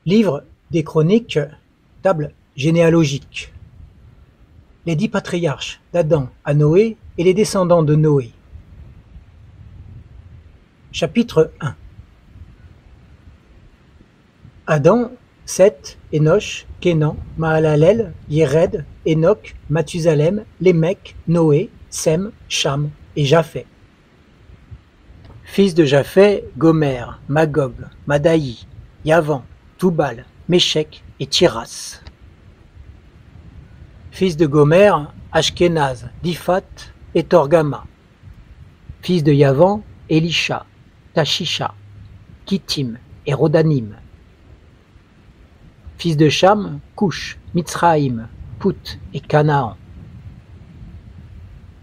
Livre des Chroniques, table généalogique. Les 10 patriarches d'Adam à Noé et les descendants de Noé. Chapitre 1. Adam, Seth, Enoch, Kénan, Mahalalel, Yéred, Enoch, Mathusalem, Lémec, Noé, Sem, Cham et Japheth. Fils de Japheth, Gomer, Magog, Madaï, Yavan, Toubal, Méchec et Tiras. Fils de Gomer, Ashkenaz, Diphat et Torgama. Fils de Yavan, Elisha, Tashisha, Kittim et Rodanim. Fils de Cham, Cush, Mitzraïm, Put et Canaan.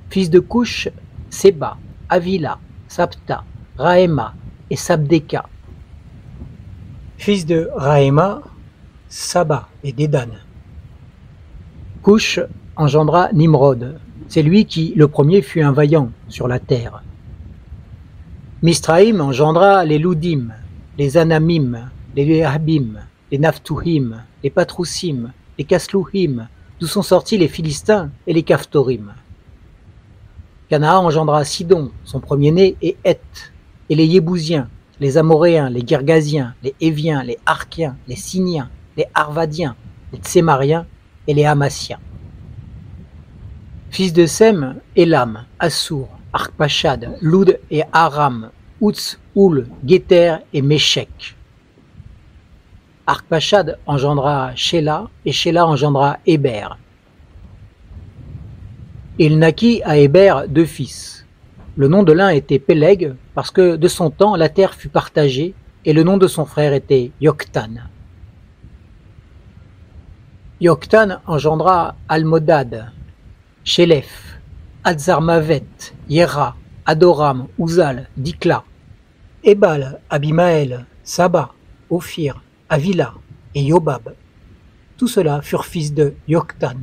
Fils de Cush, Seba, Avila, Sapta, Raéma et Sabdeka. Fils de Raéma, Saba et Dédan. Cush engendra Nimrod, c'est lui qui le premier fut un vaillant sur la terre. Misraïm engendra les Loudim, les Anamim, les Léhabim, les Naphtuhim, les Patroussim, les Kaslouhim, d'où sont sortis les Philistins et les Caphtorim. Canaan engendra Sidon, son premier-né, et Heth, et les Yébousiens, les Amoréens, les Girgasiens, les Éviens, les Arkiens, les Siniens, les Arvadiens, les Tsémariens et les Hamassiens. Fils de Sem, Élam, Assur, Arpachad, Loud et Aram, Outs, Oul, Guéter et Méchec. Arpachad engendra Shéla, et Shéla engendra Héber. Il naquit à Héber 2 fils. Le nom de l'un était Péleg, parce que de son temps la terre fut partagée, et le nom de son frère était Yoktan. Yoktan engendra Almodad, Shélef, Adzarmavet, Yéra, Adoram, Uzal, Dikla, Ebal, Abimaël, Saba, Ophir, Avila et Yobab. Tous ceux-là furent fils de Yoktan.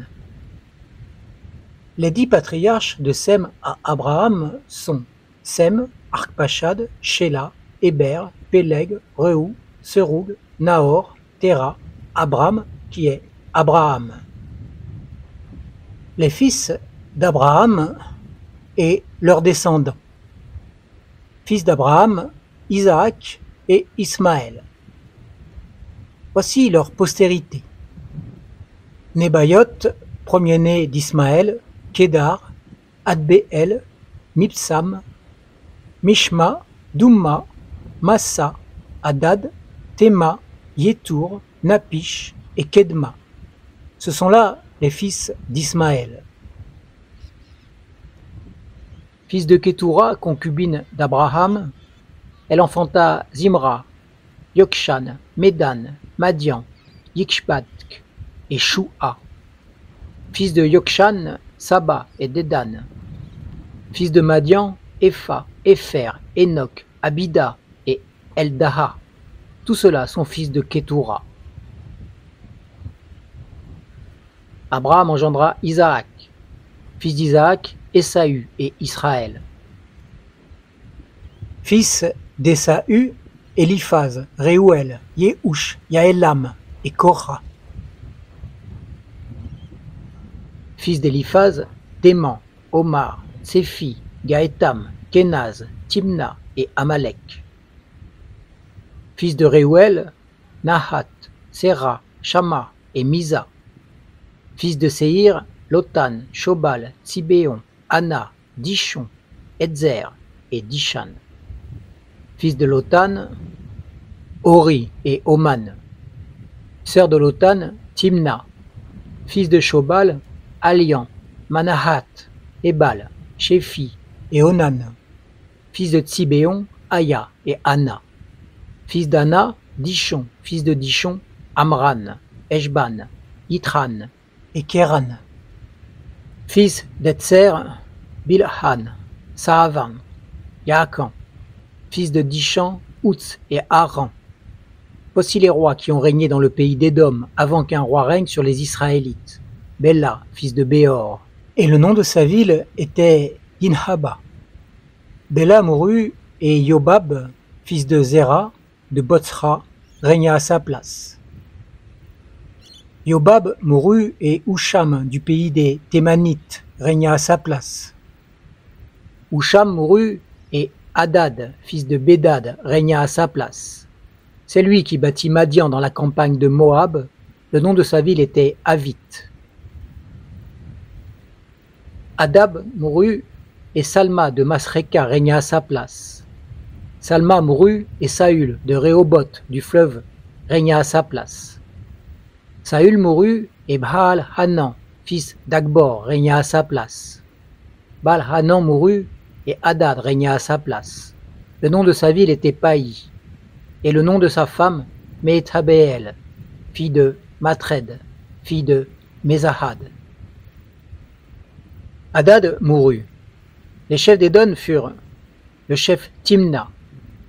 Les 10 patriarches de Sem à Abraham sont Sem, Arpachad, Shéla, Héber, Péleg, Reou, Seroug, Nahor, Téra, Abram, qui est Abraham. Les fils d'Abraham et leurs descendants. Fils d'Abraham, Isaac et Ismaël. Voici leur postérité. Nébaïot, premier-né d'Ismaël, Kédar, Adbéel, Mipsam, Mishma, Doumma, Massa, Hadad, Théma, Yétour, Napish et Kedma. Ce sont là les fils d'Ismaël. Fils de Kétoura, concubine d'Abraham, elle enfanta Zimra, Yokshan, Médan, Madian, Yikshbatk et Shua. Fils de Yokshan, Saba et Dédan. Fils de Madian, Epha, Épher, Enoch, Abida et Eldaha. Tous ceux-là sont fils de Kétoura. Abraham engendra Isaac. Fils d'Isaac, Ésaü et Israël. Fils d'Ésaü, Éliphaz, Réouel, Yéhouch, Yaélam et Korah. Fils d'Éliphaz, Théman, Omar, Tsefi, Gaétam, Kénaz, Timna et Amalek. Fils de Réouel, Nahat, Séra, Shama et Misa. Fils de Séhir, Lotan, Shobal, Tsibéon, Anna, Dishon, Edzer et Dishan. Fils de Lotan, Ori et Oman. Sœur de Lotan, Timna. Fils de Shobal, Alian, Manahat, Ebal, Shéphi et Onan. Fils de Tsibéon, Aya et Anna. Fils d'Anna, Dishon. Fils de Dishon, Amran, Eshban, Yitran et Kéran. Fils d'Etzer, Bilhan, Saavan, Yaakan. Fils de Dishan, Outs et Aran. Voici les rois qui ont régné dans le pays d'Édom avant qu'un roi règne sur les Israélites. Béla, fils de Béor. Et le nom de sa ville était Dinhaba. Béla mourut et Yobab, fils de Zéra, de Botsra, régna à sa place. Yobab mourut et Husham du pays des Thémanites régna à sa place. Husham mourut et Hadad, fils de Bédad, régna à sa place. C'est lui qui bâtit Madian dans la campagne de Moab. Le nom de sa ville était Avit. Hadad mourut et Salma de Masréka régna à sa place. Salma mourut et Saül de Rehoboth du fleuve régna à sa place. Saül mourut et Baal-Hanan, fils d'Akbor, régna à sa place. Baal-Hanan mourut et Hadad régna à sa place. Le nom de sa ville était Paï, et le nom de sa femme Métabéel, fille de Matred, fille de Mézahad. Hadad mourut. Les chefs d'Édom furent le chef Timna,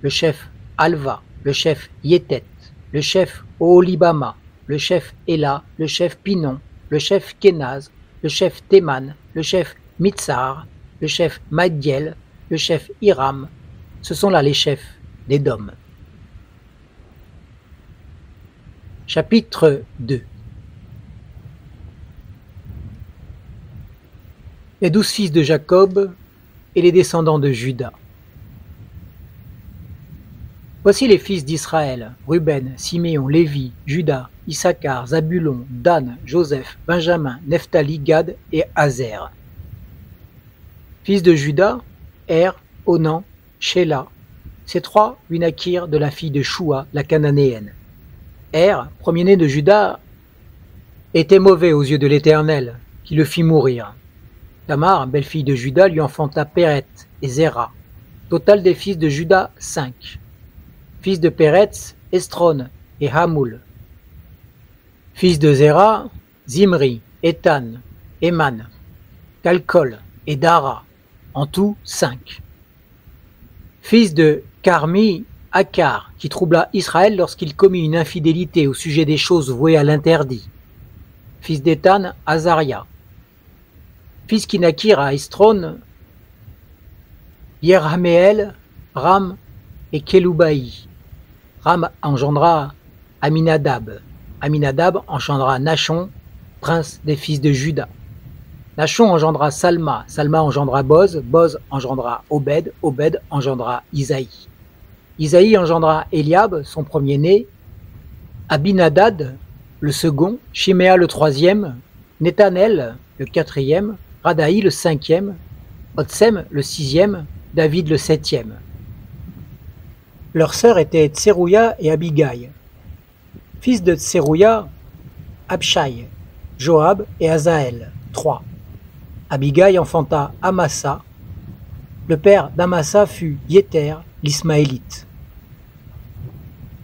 le chef Alva, le chef Yétet, le chef Oholibama, le chef Éla, le chef Pinon, le chef Kenaz, le chef Théman, le chef Mitsar, le chef Magdiel, le chef Hiram. Ce sont là les chefs d'Édom. Chapitre 2. Les 12 fils de Jacob et les descendants de Juda. Voici les fils d'Israël, Ruben, Siméon, Lévi, Juda, Issachar, Zabulon, Dan, Joseph, Benjamin, Nephtali, Gad et Azer. Fils de Juda, Er, Onan, Shéla. Ces trois lui naquirent de la fille de Shua, la cananéenne. Er, premier-né de Juda, était mauvais aux yeux de l'Éternel, qui le fit mourir. Tamar, belle-fille de Juda, lui enfanta Péret et Zéra. Total des fils de Juda, 5. Fils de Péretz, Estron et Hamoul. Fils de Zéra, Zimri, Étan, Éman, Calcol et Dara. En tout, 5. Fils de Carmi, Akar, qui troubla Israël lorsqu'il commit une infidélité au sujet des choses vouées à l'interdit. Fils d'Étan, Azaria. Fils qui naquirent à Estron, Yerahméel, Ram et Keloubaï. Ram engendra Aminadab. Aminadab engendra Nachon, prince des fils de Juda. Nachon engendra Salma. Salma engendra Boz. Boz engendra Obed. Obed engendra Isaïe. Isaïe engendra Eliab, son premier-né, Abinadad, le second, Shiméa le troisième, Nethanel le quatrième, Radaï le cinquième, Otsem le sixième, David le septième. Leurs sœurs étaient Tserouia et Abigaï. Fils de Tserouia, Abshai, Joab et Azaël, 3. Abigaï enfanta Amasa. Le père d'Amasa fut Yéter, l'Ismaélite.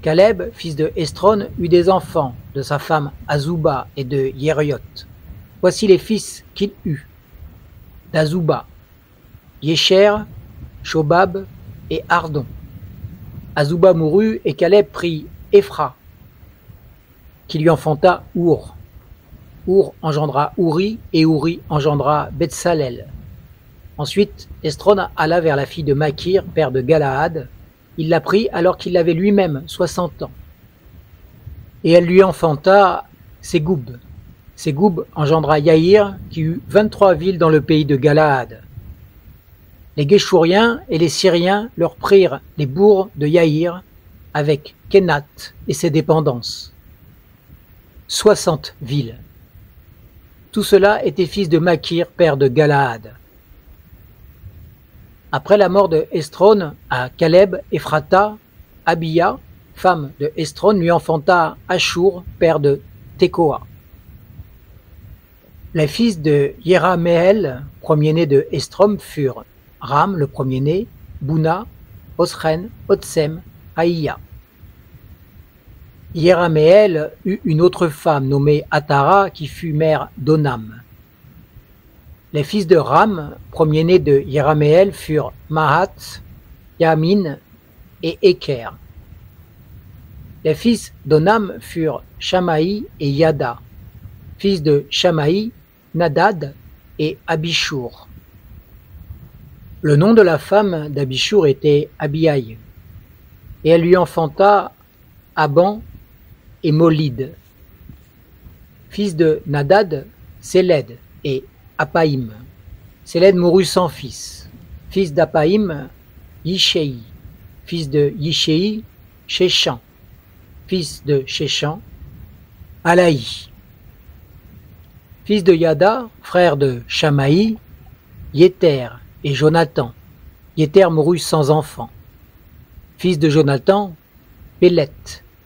Caleb, fils de Estron, eut des enfants de sa femme Azouba et de Yériot. Voici les fils qu'il eut d'Azouba, Yécher, Shobab et Ardon. Azouba mourut et Caleb prit Éphra, qui lui enfanta Our. Our engendra Ouri et Ouri engendra Betsalel. Ensuite, Estron alla vers la fille de Makir, père de Galaad. Il la prit alors qu'il avait lui-même 60 ans. Et elle lui enfanta Ségoub. Ségoub engendra Yaïr, qui eut 23 villes dans le pays de Galaad. Les Géchouriens et les Syriens leur prirent les bourgs de Yaïr, avec Kenat et ses dépendances. 60 villes. Tout cela était fils de Makir, père de Galaad. Après la mort de Estron, à Caleb, Ephrata, Abia, femme de Estron, lui enfanta Ashur, père de Tekoa. Les fils de Yeraméel, premier-né de Estrom, furent Ram, le premier-né, Bouna, Osren, Otsem, Aïya. Yeraméel eut une autre femme nommée Atara, qui fut mère d'Onam. Les fils de Ram, premier-né de Yeraméel, furent Mahat, Yamin et Éker. Les fils d'Onam furent Shamaï et Yada. Fils de Shamaï, Nadad et Abishur. Le nom de la femme d'Abishur était Abiaï, et elle lui enfanta Aban et Molid. Fils de Nadad, Séled et Apaïm. Séled mourut sans fils. Fils d'Apaïm, Yishéi. Fils de Yishéi, Shéshan. Fils de Shéshan, Alaï. Fils de Yada, frère de Shamaï, Yéter et Jonathan. Yéter mourut sans enfant. Fils de Jonathan, Pélet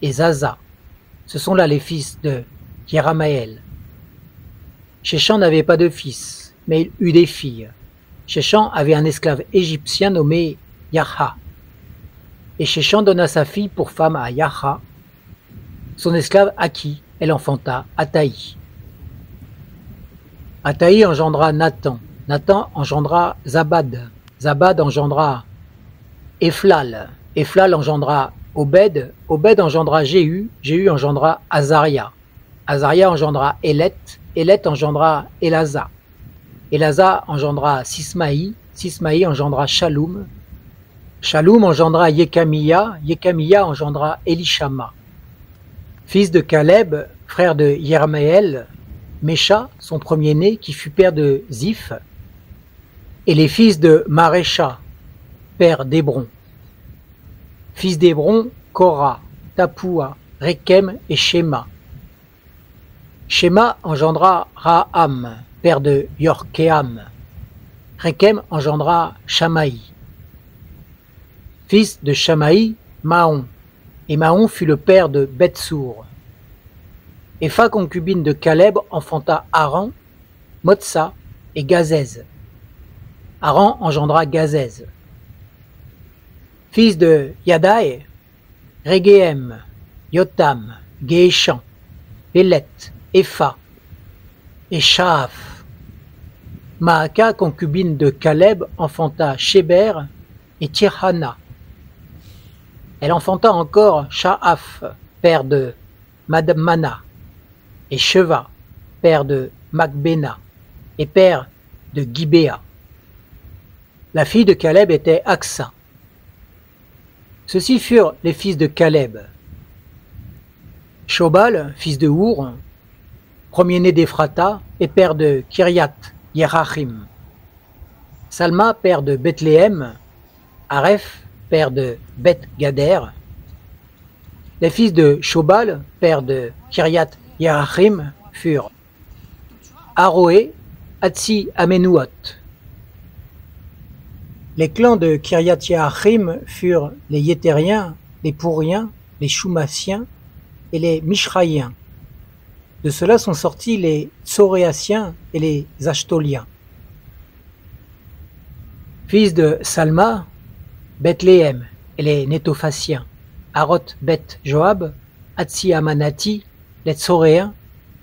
et Zaza. Ce sont là les fils de Yeramaël. Shéshan n'avait pas de fils, mais il eut des filles. Shéshan avait un esclave égyptien nommé Yaha. Et Shéshan donna sa fille pour femme à Yaha. Son esclave à qui elle enfanta Ataï. Ataï engendra Nathan. Nathan engendra Zabad. Zabad engendra Ephlal. Ephlal engendra Obed. Obed engendra Jéhu. Jéhu engendra Azaria. Azaria engendra Élet. Élet engendra Elasa. Elasa engendra Sismaï. Sismaï engendra Shaloum. Shaloum engendra Yekamiya. Yekamiya engendra Elishama. Fils de Caleb, frère de Yermaël, Mécha, son premier-né, qui fut père de Ziph, et les fils de Marécha, père d'Hébron. Fils d'Hébron, Korah, Tapoua, Rekem et Shema. Shema engendra Raham, père de Yorkeam. Rekem engendra Shamaï. Fils de Shamaï, Mahon. Et Mahon fut le père de Bethsour. Epha, concubine de Caleb, enfanta Haran, Motsa et Gazez. Haran engendra Gazez. Fils de Yadaï, Régéem, Yotam, Gééchan, Pélet, Epha et Shaaf. Maaka, concubine de Caleb, enfanta Sheber et Tirhana. Elle enfanta encore Shaaf, père de Madmana, et Sheva, père de Macbéna, et père de Gibéa. La fille de Caleb était Aksa. Ceux-ci furent les fils de Caleb. Shobal, fils de Our, premier-né d'Ephrata, et père de Kiriath Yerachim. Salma, père de Bethléem. Areph, père de Beth Gader. Les fils de Shobal, père de Kiriath Yerachim, furent Aroé, Hatsi Amenuot. Les clans de Kiriath Yerachim furent les Yétériens, les Pourriens, les Shumassiens et les Mishraïens. De cela sont sortis les Tsoréassiens et les Ashtoliens. Fils de Salma, Bethléem et les Nétophaciens, Haroth Beth Joab, Hatsi Amanati, les Tsoréens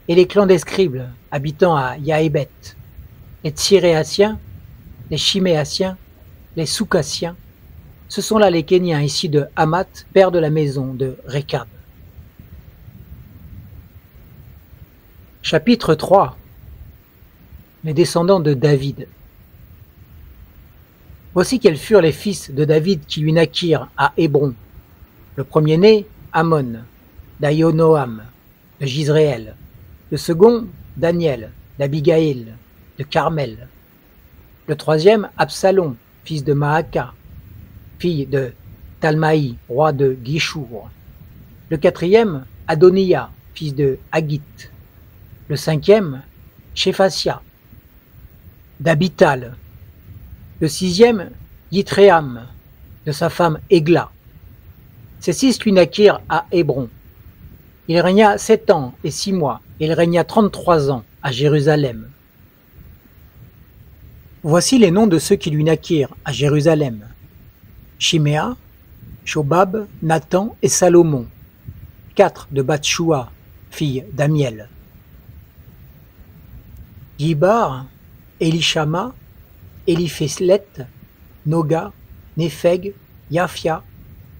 et les clans des scribes habitant à Yaébet, les Tsiréassiens, les Chiméassiens, les Soukassiens. Ce sont là les Kéniens ici de Hamath, père de la maison de Récab. Chapitre 3. Les descendants de David. Voici quels furent les fils de David qui lui naquirent à Hébron. Le premier-né, Amon, d'Ayonoam, de Gisréel. Le second, Daniel, d'Abigaïl, de Carmel. Le troisième, Absalom, fils de Maaka, fille de Talmaï, roi de Guishour. Le quatrième, Adonia, fils de Haggit. Le cinquième, Shéphatia, d'Abital. Le sixième, Yitréam, de sa femme Égla. Ces six lui naquirent à Hébron. Il régna 7 ans et 6 mois, et il régna 33 ans à Jérusalem. Voici les noms de ceux qui lui naquirent à Jérusalem. Shiméa, Shobab, Nathan et Salomon, 4 de Batshoua, fille d'Amiel. Yibar, Elishama, Eliphélet, Noga, Népheg, Yafia,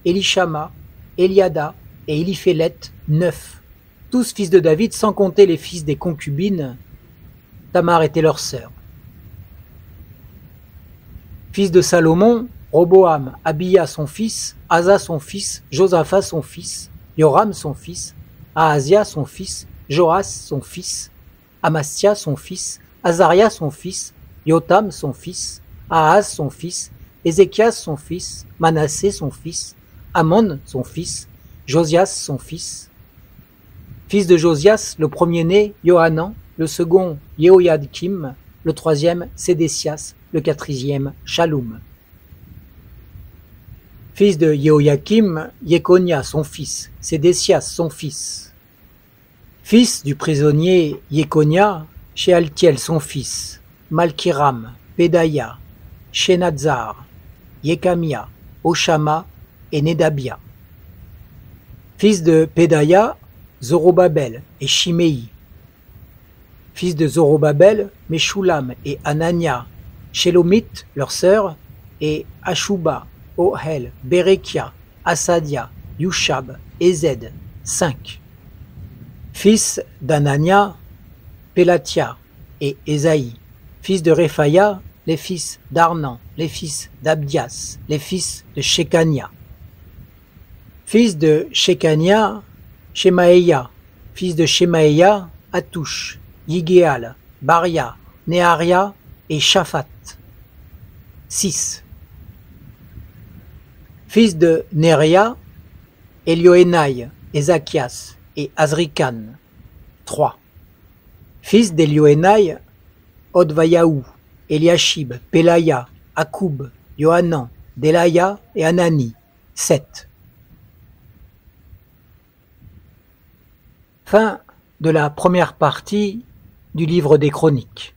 Elishama, Eliada et Eliphélet, 9, tous fils de David, sans compter les fils des concubines. Tamar était leur sœur. Fils de Salomon, Roboam, Abia son fils, Asa son fils, Josaphat son fils, Yoram son fils, Ahazia son fils, Joas son fils, Amastia son fils, Azaria son fils, Yotam son fils, Ahaz son fils, Ézéchias son fils, Manassé son fils, Amon son fils, Josias son fils. Fils de Josias, le premier-né, Johanan, le second, Jehoiakim, le troisième, Sédécias, le quatrième, Shaloum. Fils de Jehoiakim, Jeconia son fils, Sédécias son fils. Fils du prisonnier Jeconia, Shealtiel son fils, Malkiram, Pédaïa, Shenazar, Yekamia, Oshama et Nedabia. Fils de Pédaïa, Zorobabel et Shimei. Fils de Zorobabel, Meshulam et Anania, Shelomit, leur sœur, et Ashuba, Ohel, Berekia, Asadia, Yushab, Ezed, 5. Fils d'Anania, Pelatia et Esaïe. Fils de Rephaya, les fils d'Arnan, les fils d'Abdias, les fils de Shekania. Fils de Shekania, Shemaïa. Fils de Shemaïa, Atouch, Yigéal, Baria, Neharia et Shaphat. 6. Fils de Neria, Elioénaï, Ézakias et Azrikan. 3. Fils d'Elioénaï, Odvayahu, Eliashib, Pelaya, Akoub, Yohanan, Delaya et Anani. 7. Fin de la première partie du livre des Chroniques.